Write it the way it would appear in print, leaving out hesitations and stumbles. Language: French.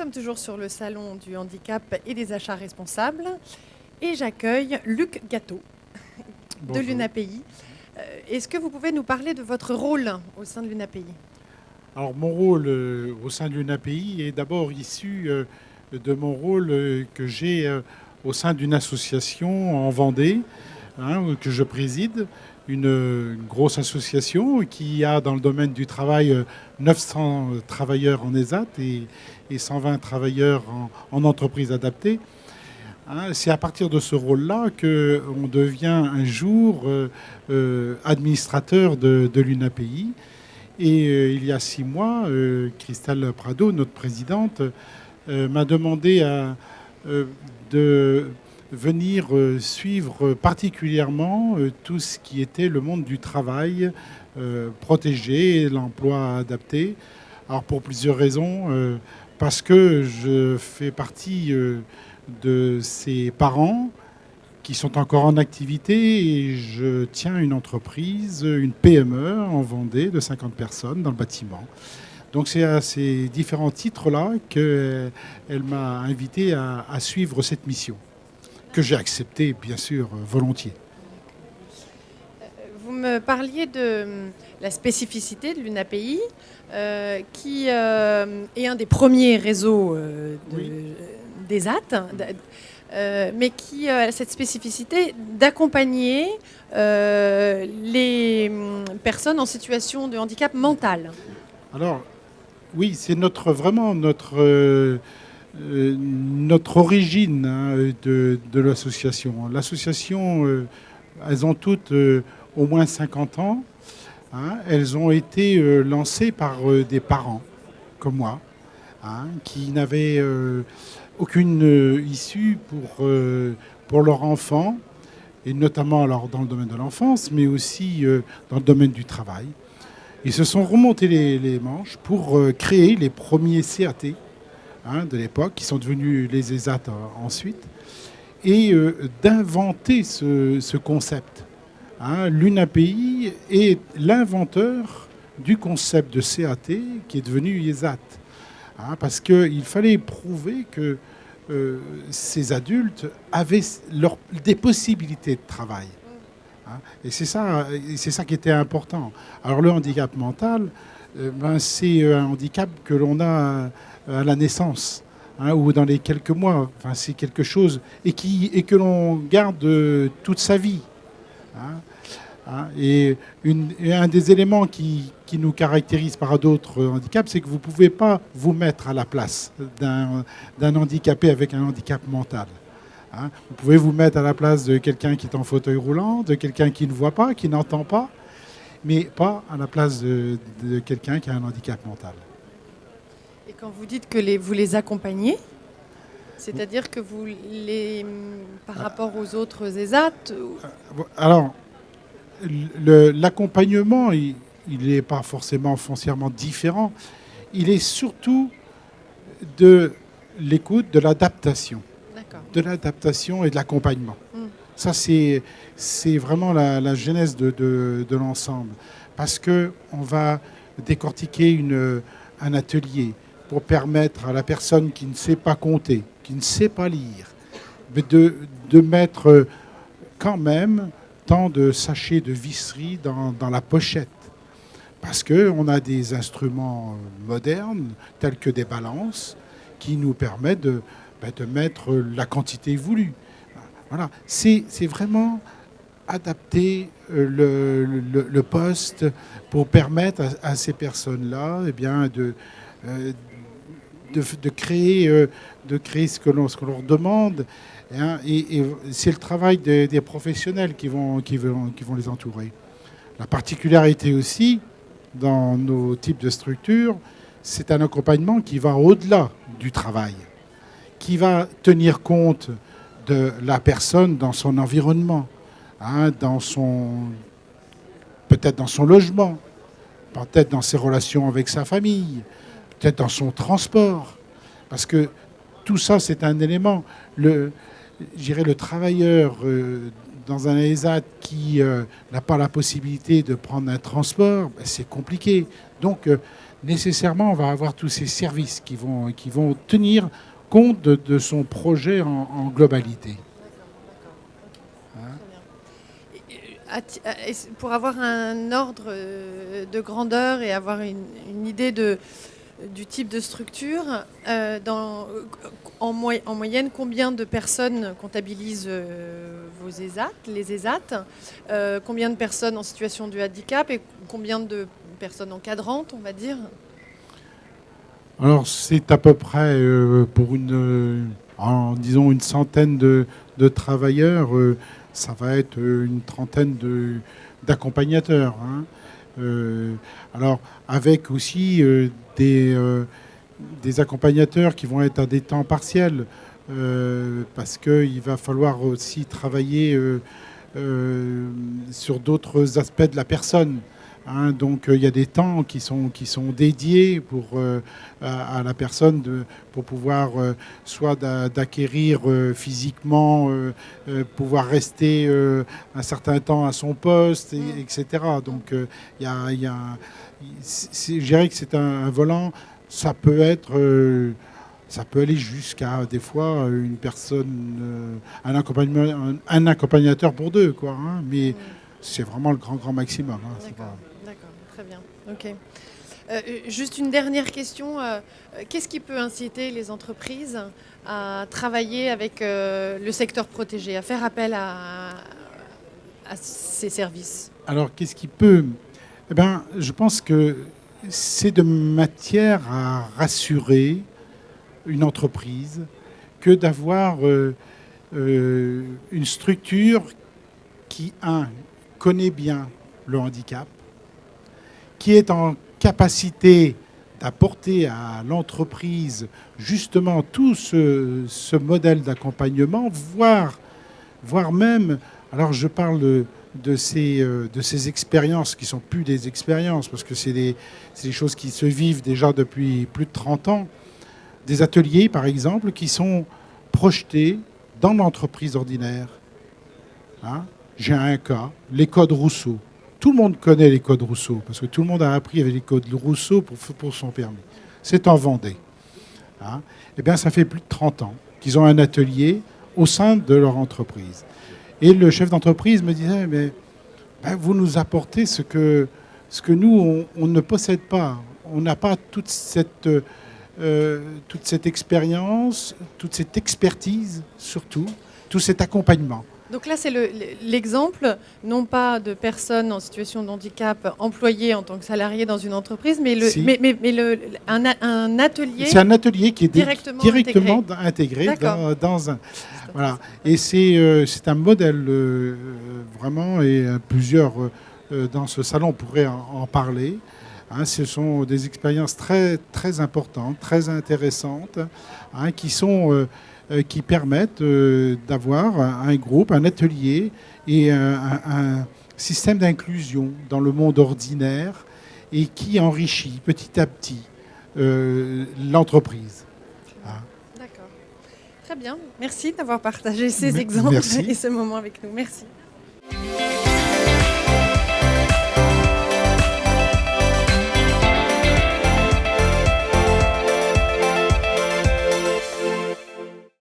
sommes toujours sur le salon du handicap et des achats responsables et j'accueille Luc Gâteau de Bonjour. l'UNAPI. Est-ce que vous pouvez nous parler de votre rôle au sein de l'UNAPI? Alors mon rôle au sein de l'UNAPI est d'abord issu de mon rôle que j'ai au sein d'une association en Vendée, que je préside, une grosse association qui a dans le domaine du travail 900 travailleurs en ESAT et 120 travailleurs en entreprise adaptée. C'est à partir de ce rôle-là qu'on devient un jour administrateur de l'UNAPI. Et il y a 6 mois, Christelle Prado, notre présidente, m'a demandé de venir suivre particulièrement tout ce qui était le monde du travail protégé, l'emploi adapté. Alors pour plusieurs raisons, parce que je fais partie de ses parents qui sont encore en activité et je tiens une entreprise, une PME en Vendée de 50 personnes dans le bâtiment. Donc c'est à ces différents titres-là qu'elle m'a invité à suivre cette mission, que j'ai acceptée bien sûr volontiers. Vous me parliez de la spécificité de l'UNAPI, qui est un des premiers réseaux d'ESAT, mais qui a cette spécificité d'accompagner les personnes en situation de handicap mental. Alors, oui, c'est vraiment notre origine de l'association. L'association, elles ont toutes au moins 50 ans. Elles ont été lancées par des parents comme moi, qui n'avaient aucune issue pour leur enfant, et notamment alors dans le domaine de l'enfance, mais aussi dans le domaine du travail. Ils se sont remontés les manches pour créer les premiers CAT de l'époque, qui sont devenus les ESAT ensuite, et d'inventer ce concept. L'UNAPI est l'inventeur du concept de CAT qui est devenu ESAT. Parce qu'il fallait prouver que ces adultes avaient des possibilités de travail. Et c'est ça qui était important. Alors le handicap mental, c'est un handicap que l'on a à la naissance, ou dans les quelques mois. Enfin, c'est quelque chose et que l'on garde toute sa vie. Et un des éléments qui nous caractérise par d'autres handicaps, c'est que vous ne pouvez pas vous mettre à la place d'un handicapé avec un handicap mental. Vous pouvez vous mettre à la place de quelqu'un qui est en fauteuil roulant, de quelqu'un qui ne voit pas, qui n'entend pas, mais pas à la place de quelqu'un qui a un handicap mental. Et quand vous dites que vous les accompagnez, c'est-à-dire que par rapport aux autres ESAT... Alors, l'accompagnement, il n'est pas forcément foncièrement différent. Il est surtout de l'écoute, de l'adaptation. D'accord. De l'adaptation et de l'accompagnement. Ça, c'est vraiment la genèse de l'ensemble. Parce qu'on va décortiquer un atelier pour permettre à la personne qui ne sait pas compter, qui ne sait pas lire, de mettre quand même tant de sachets de visserie dans la pochette. Parce qu'on a des instruments modernes, tels que des balances, qui nous permettent de mettre la quantité voulue. Voilà. C'est vraiment adapter le poste pour permettre à ces personnes-là de créer ce que l'on leur demande. Et c'est le travail des professionnels qui vont les entourer. La particularité aussi, dans nos types de structures, c'est un accompagnement qui va au-delà du travail, qui va tenir compte de la personne dans son environnement, peut-être dans son logement, peut-être dans ses relations avec sa famille, peut-être dans son transport. Parce que tout ça, c'est un élément. Le travailleur dans un ESAT qui n'a pas la possibilité de prendre un transport, c'est compliqué. Donc, nécessairement, on va avoir tous ces services qui vont tenir compte de son projet en globalité. Hein. Pour avoir un ordre de grandeur et avoir une idée du type de structure, en moyenne, combien de personnes comptabilisent vos ESAT, les ESAT, combien de personnes en situation de handicap et combien de personnes encadrantes, on va dire? Alors c'est à peu près pour disons une centaine de travailleurs, ça va être une trentaine d'accompagnateurs. Hein. Alors avec aussi des accompagnateurs qui vont être à des temps partiels, parce qu'il va falloir aussi travailler sur d'autres aspects de la personne. Hein, donc il y a des temps qui sont dédiés à la personne pour pouvoir soit d'acquérir physiquement, pouvoir rester un certain temps à son poste, etc. Donc je dirais que c'est un volant, ça peut être... ça peut aller jusqu'à des fois une personne, un accompagnateur pour deux, quoi. Hein, mais c'est vraiment le grand maximum. Hein, D'accord, très bien. Ok. Juste une dernière question. Qu'est-ce qui peut inciter les entreprises à travailler avec le secteur protégé, à faire appel à ces services? Alors, qu'est-ce qui peut... Eh bien, je pense que c'est de matière à rassurer une entreprise que d'avoir une structure qui, connaît bien le handicap, qui est en capacité d'apporter à l'entreprise justement tout ce modèle d'accompagnement, voire même, alors je parle de ces expériences qui ne sont plus des expériences, parce que c'est des choses qui se vivent déjà depuis plus de 30 ans, des ateliers par exemple qui sont projetés dans l'entreprise ordinaire. Hein. J'ai un cas, les codes Rousseau. Tout le monde connaît les codes Rousseau, parce que tout le monde a appris avec les codes Rousseau pour son permis. C'est en Vendée. Hein. Eh bien, ça fait plus de 30 ans qu'ils ont un atelier au sein de leur entreprise. Et le chef d'entreprise me disait, mais vous nous apportez ce que nous, on ne possède pas. On n'a pas toute cette expérience, toute cette expertise, surtout, tout cet accompagnement. Donc là, c'est l'exemple, non pas de personnes en situation de handicap employées en tant que salariés dans une entreprise, mais un atelier. C'est un atelier qui est directement intégré dans un. Voilà. Et c'est un modèle vraiment, et plusieurs dans ce salon pourraient en parler. Hein, ce sont des expériences très, très importantes, très intéressantes, hein, qui permettent d'avoir un groupe, un atelier et un système d'inclusion dans le monde ordinaire et qui enrichit petit à petit l'entreprise. Hein. D'accord. Très bien. Merci d'avoir partagé ces exemples et ce moment avec nous. Merci.